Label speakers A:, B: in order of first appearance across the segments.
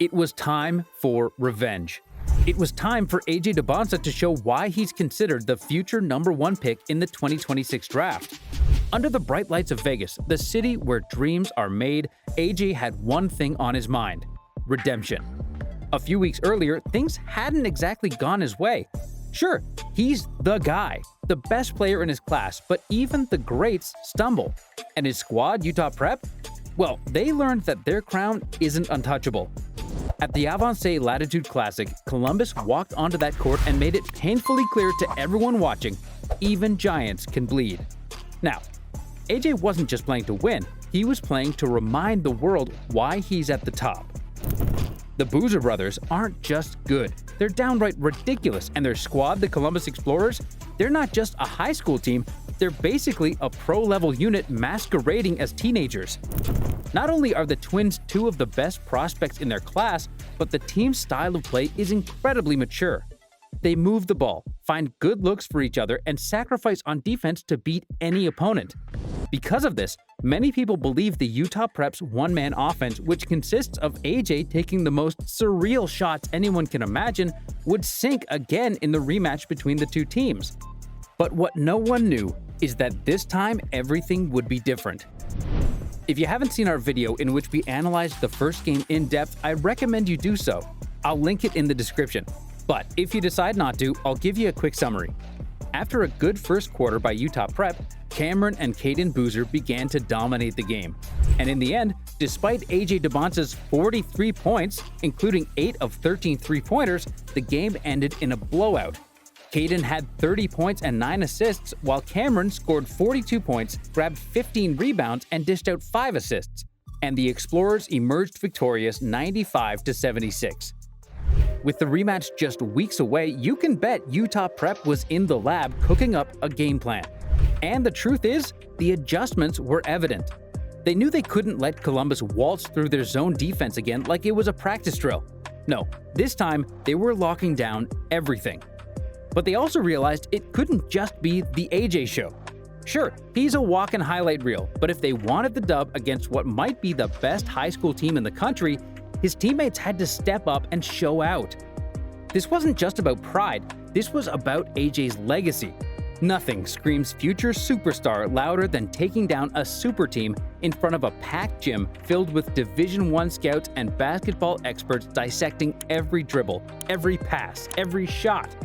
A: It was time for revenge. It was time for Dybantsa to show why he's considered the future #1 pick in the 2026 draft. Under the bright lights of Vegas, the city where dreams are made, AJ had one thing on his mind: redemption. A few weeks earlier, things hadn't exactly gone his way. Sure, he's the guy, the best player in his class, but even the greats stumble. And his squad, Utah Prep? Well, they learned that their crown isn't untouchable. At the Avance L'Attitude Classic, Columbus walked onto that court and made it painfully clear to everyone watching, even giants can bleed. Now, AJ wasn't just playing to win, he was playing to remind the world why he's at the top. The Boozer brothers aren't just good, they're downright ridiculous, and their squad, the Columbus Explorers, they're not just a high school team, they're basically a pro-level unit masquerading as teenagers. Not only are the twins two of the best prospects in their class, but the team's style of play is incredibly mature. They move the ball, find good looks for each other, and sacrifice on defense to beat any opponent. Because of this, many people believe the Utah Prep's one-man offense, which consists of AJ taking the most surreal shots anyone can imagine, would sink again in the rematch between the two teams. But what no one knew is that this time everything would be different. If you haven't seen our video in which we analyzed the first game in depth, I recommend you do so. I'll link it in the description. But if you decide not to, I'll give you a quick summary. After a good first quarter by Utah Prep, Cameron and Caden Boozer began to dominate the game. And in the end, despite Dybantsa's 43 points, including 8 of 13 three-pointers, the game ended in a blowout. Caden had 30 points and 9 assists, while Cameron scored 42 points, grabbed 15 rebounds, and dished out 5 assists. And the Explorers emerged victorious 95-76. With the rematch just weeks away, you can bet Utah Prep was in the lab cooking up a game plan. And the truth is, the adjustments were evident. They knew they couldn't let Columbus waltz through their zone defense again like it was a practice drill. No, this time they were locking down everything. But they also realized it couldn't just be the AJ show. Sure, he's a walk-in highlight reel, but if they wanted the dub against what might be the best high school team in the country, his teammates had to step up and show out. This wasn't just about pride, this was about AJ's legacy. Nothing screams future superstar louder than taking down a super team in front of a packed gym filled with Division I scouts and basketball experts dissecting every dribble, every pass, every shot.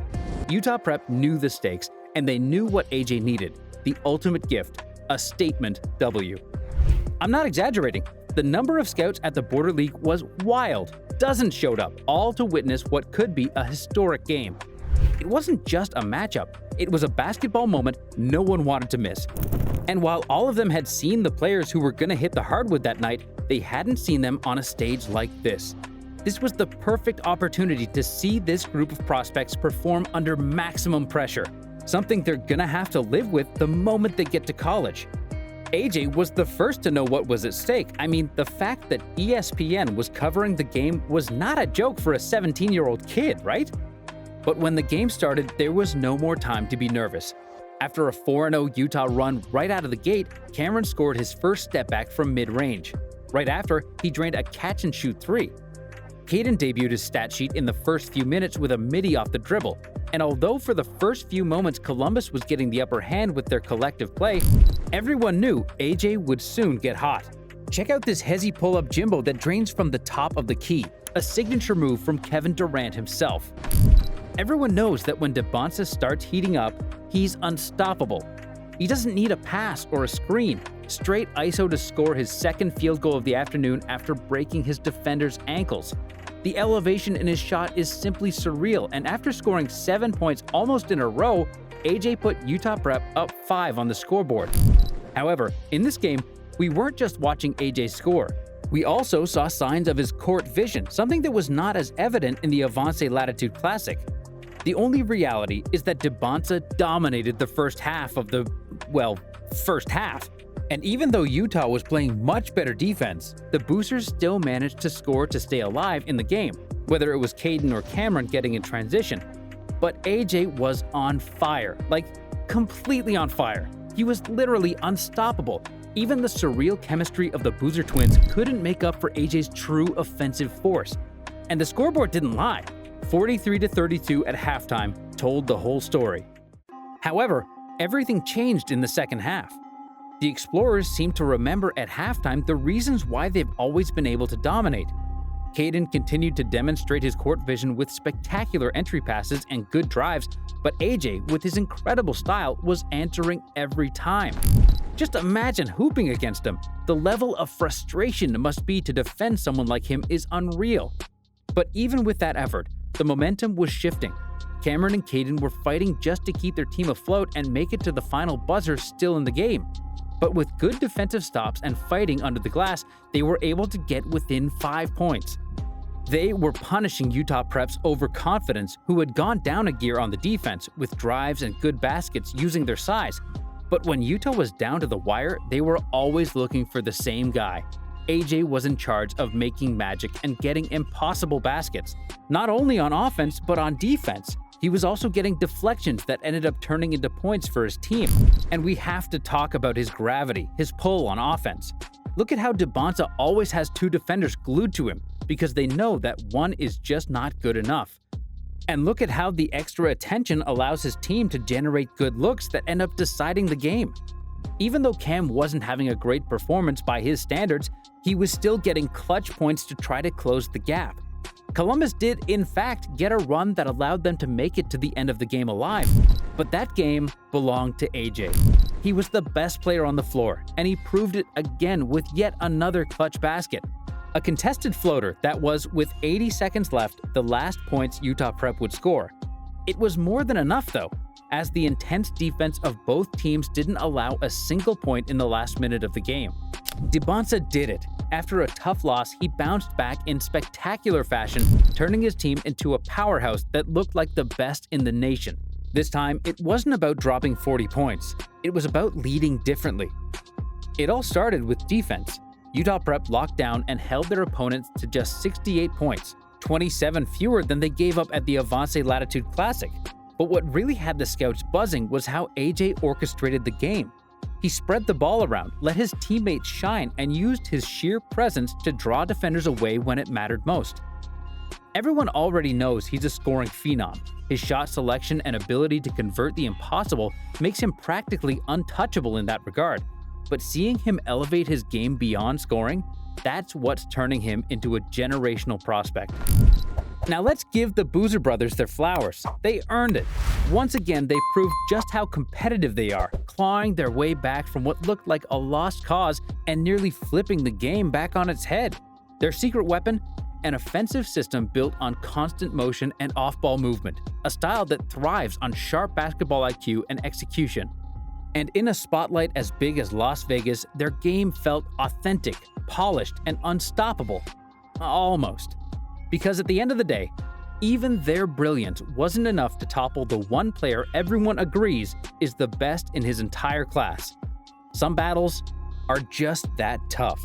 A: Utah Prep knew the stakes, and they knew what AJ needed: the ultimate gift, a statement W. I'm not exaggerating. The number of scouts at the Border League was wild. Dozens showed up, all to witness what could be a historic game. It wasn't just a matchup, it was a basketball moment no one wanted to miss. And while all of them had seen the players who were going to hit the hardwood that night, they hadn't seen them on a stage like this. This was the perfect opportunity to see this group of prospects perform under maximum pressure, something they're gonna have to live with the moment they get to college. AJ was the first to know what was at stake. I mean, the fact that ESPN was covering the game was not a joke for a 17-year-old kid, right? But when the game started, there was no more time to be nervous. After a 4-0 Utah run right out of the gate, Cameron scored his first step back from mid-range. Right after, he drained a catch-and-shoot three. Caden debuted his stat sheet in the first few minutes with a midi off the dribble, and although for the first few moments Columbus was getting the upper hand with their collective play, everyone knew AJ would soon get hot. Check out this hezzy pull-up Jimbo that drains from the top of the key, a signature move from Kevin Durant himself. Everyone knows that when Dybantsa starts heating up, he's unstoppable. He doesn't need a pass or a screen. Straight ISO to score his second field goal of the afternoon after breaking his defender's ankles. The elevation in his shot is simply surreal, and after scoring 7 points almost in a row, AJ put Utah Prep up 5 on the scoreboard. However, in this game, we weren't just watching AJ score. We also saw signs of his court vision, something that was not as evident in the Avance L'Attitude Classic. The only reality is that Dybantsa dominated the first half of the, first half. And even though Utah was playing much better defense, the Boosters still managed to score to stay alive in the game, whether it was Caden or Cameron getting in transition. But AJ was on fire, like completely on fire. He was literally unstoppable. Even the surreal chemistry of the Boozer twins couldn't make up for AJ's true offensive force. And the scoreboard didn't lie. 43-32 at halftime told the whole story. However, everything changed in the second half. The Explorers seemed to remember at halftime the reasons why they've always been able to dominate. Caden continued to demonstrate his court vision with spectacular entry passes and good drives, but AJ, with his incredible style, was answering every time. Just imagine hooping against him. The level of frustration it must be to defend someone like him is unreal. But even with that effort, the momentum was shifting. Cameron and Caden were fighting just to keep their team afloat and make it to the final buzzer still in the game. But with good defensive stops and fighting under the glass, they were able to get within 5 points. They were punishing Utah Prep's overconfidence, who had gone down a gear on the defense with drives and good baskets using their size. But when Utah was down to the wire, they were always looking for the same guy. AJ was in charge of making magic and getting impossible baskets, not only on offense but on defense. He was also getting deflections that ended up turning into points for his team. And we have to talk about his gravity, his pull on offense. Look at how Dybantsa always has 2 defenders glued to him because they know that one is just not good enough. And look at how the extra attention allows his team to generate good looks that end up deciding the game. Even though Cam wasn't having a great performance by his standards, he was still getting clutch points to try to close the gap. Columbus did, in fact, get a run that allowed them to make it to the end of the game alive. But that game belonged to AJ. He was the best player on the floor, and he proved it again with yet another clutch basket. A contested floater that was, with 80 seconds left, the last points Utah Prep would score. It was more than enough, though, as the intense defense of both teams didn't allow a single point in the last minute of the game. Dybantsa did it. After a tough loss, he bounced back in spectacular fashion, turning his team into a powerhouse that looked like the best in the nation. This time, it wasn't about dropping 40 points. It was about leading differently. It all started with defense. Utah Prep locked down and held their opponents to just 68 points, 27 fewer than they gave up at the Avance L'Attitude Classic. But what really had the scouts buzzing was how AJ orchestrated the game. He spread the ball around, let his teammates shine, and used his sheer presence to draw defenders away when it mattered most. Everyone already knows he's a scoring phenom. His shot selection and ability to convert the impossible makes him practically untouchable in that regard. But seeing him elevate his game beyond scoring, that's what's turning him into a generational prospect. Now let's give the Boozer brothers their flowers. They earned it. Once again, they proved just how competitive they are, clawing their way back from what looked like a lost cause and nearly flipping the game back on its head. Their secret weapon? An offensive system built on constant motion and off-ball movement, a style that thrives on sharp basketball IQ and execution. And in a spotlight as big as Las Vegas, their game felt authentic, polished, and unstoppable. Almost. Because at the end of the day, even their brilliance wasn't enough to topple the one player everyone agrees is the best in his entire class. Some battles are just that tough.